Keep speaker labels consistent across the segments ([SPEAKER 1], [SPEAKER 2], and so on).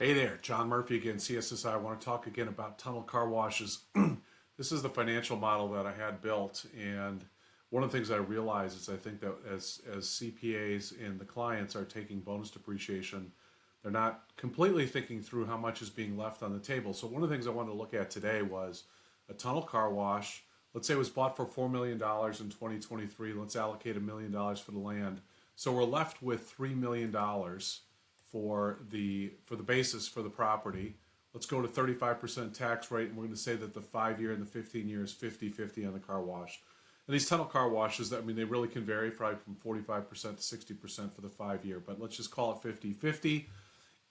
[SPEAKER 1] Hey there, John Murphy again, CSSI. I want to talk again about tunnel car washes. This is the financial model that I had built, and one of the things I realize is I think that as CPAs and the clients are taking bonus depreciation, they're not completely thinking through how much is being left on the table. So one of the things I wanted to look at today was a tunnel car wash. Let's say it was bought for $4 million in 2023. Let's allocate $1 million for the land. So we're left with $3 million for the basis for the property. Let's go to 35% tax rate, and we're going to say that the 5 year and the 15 year is 50-50 on the car wash. And these tunnel car washes, I mean, they really can vary from 45% to 60% for the 5 year, but let's just call it 50-50.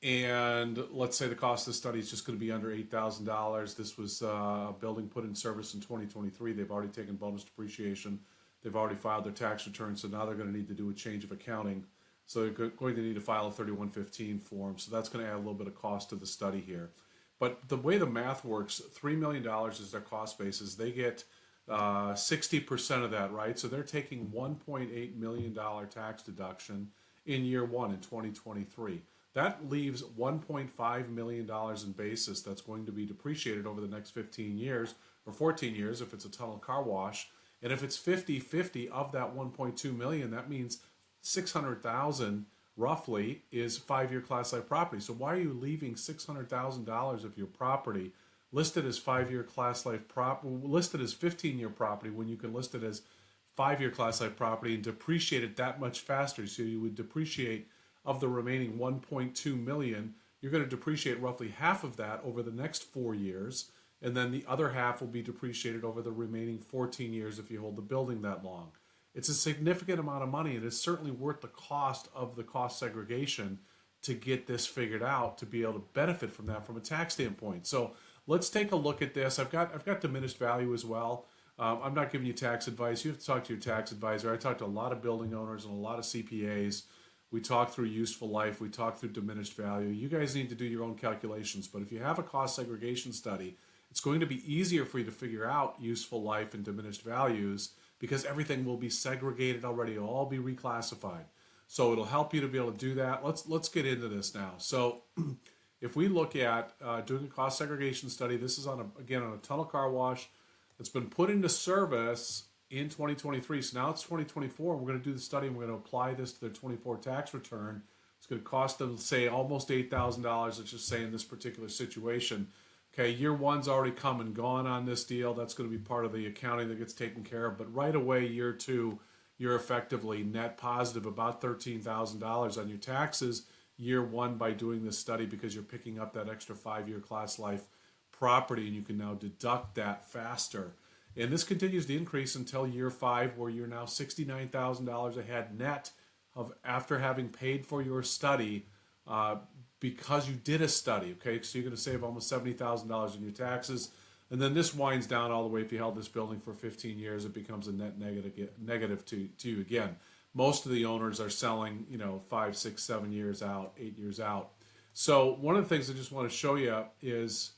[SPEAKER 1] And let's say the cost of the study is just going to be under $8,000. This was a building put in service in 2023. They've already taken bonus depreciation. They've already filed their tax return, so now they're going to need to do a change of accounting. So they're going to need to file a 3115 form. So that's going to add a little bit of cost to the study here. But the way the math works, $3 million is their cost basis. They get 60% of that, right? So they're taking $1.8 million tax deduction in year one in 2023. That leaves $1.5 million in basis that's going to be depreciated over the next 15 years or 14 years if it's a tunnel car wash. And if it's 50-50 of that 1.2 million, that means 600,000 roughly is 5 year class life property. So why are you leaving $600,000 of your property listed as 5 year class life listed as 15-year property when you can list it as 5 year class life property and depreciate it that much faster? So you would depreciate of the remaining 1.2 million, you're going to depreciate roughly half of that over the next 4 years, and then the other half will be depreciated over the remaining 14 years if you hold the building that long. It's a significant amount of money, and it's certainly worth the cost of the cost segregation to get this figured out to be able to benefit from that from a tax standpoint. So let's take a look at this. I've got diminished value as well. I'm not giving you tax advice. You have to talk to your tax advisor. I talked to a lot of building owners and a lot of CPAs. We talk through useful life. We talk through diminished value. You guys need to do your own calculations. But if you have a cost segregation study, it's going to be easier for you to figure out useful life and diminished values because everything will be segregated already. It'll all be reclassified. So it'll help you to be able to do that. Let's get into this now. So if we look at doing a cost segregation study, this is on a tunnel car wash that's been put into service in 2023. So now it's 2024. We're going to do the study and we're going to apply this to their 24 tax return. It's going to cost them, say, almost $8,000. Let's just say in this particular situation. Okay, year one's already come and gone on this deal. That's going to be part of the accounting that gets taken care of. But right away, year two, you're effectively net positive about $13,000 on your taxes year one by doing this study because you're picking up that extra 5 year class life property and you can now deduct that faster. And this continues to increase until year five, where you're now $69,000 ahead net of after having paid for your study because you did a study. Okay, so you're going to save almost $70,000 in your taxes. And then this winds down all the way. If you held this building for 15 years, it becomes a net negative to you again. Most of the owners are selling, 5, 6, 7 years out, 8 years out. So one of the things I just want to show you is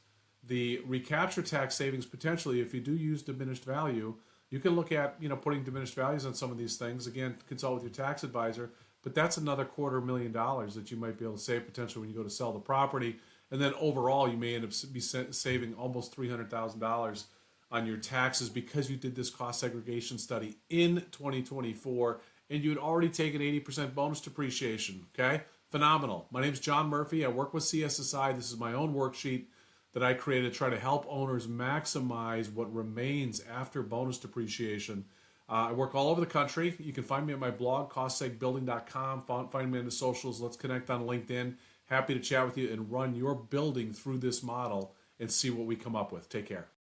[SPEAKER 1] the recapture tax savings potentially. If you do use diminished value, you can look at putting diminished values on some of these things. Again, consult with your tax advisor. But that's another $250,000 that you might be able to save potentially when you go to sell the property. And then overall, you may end up saving almost $300,000 on your taxes because you did this cost segregation study in 2024 and you had already taken 80% bonus depreciation. Okay, phenomenal. My name is John Murphy. I work with CSSI. This is my own worksheet that I created to try to help owners maximize what remains after bonus depreciation. I work all over the country. You can find me at my blog, costsegbuilding.com. Find me on the socials. Let's connect on LinkedIn. Happy to chat with you and run your building through this model and see what we come up with. Take care.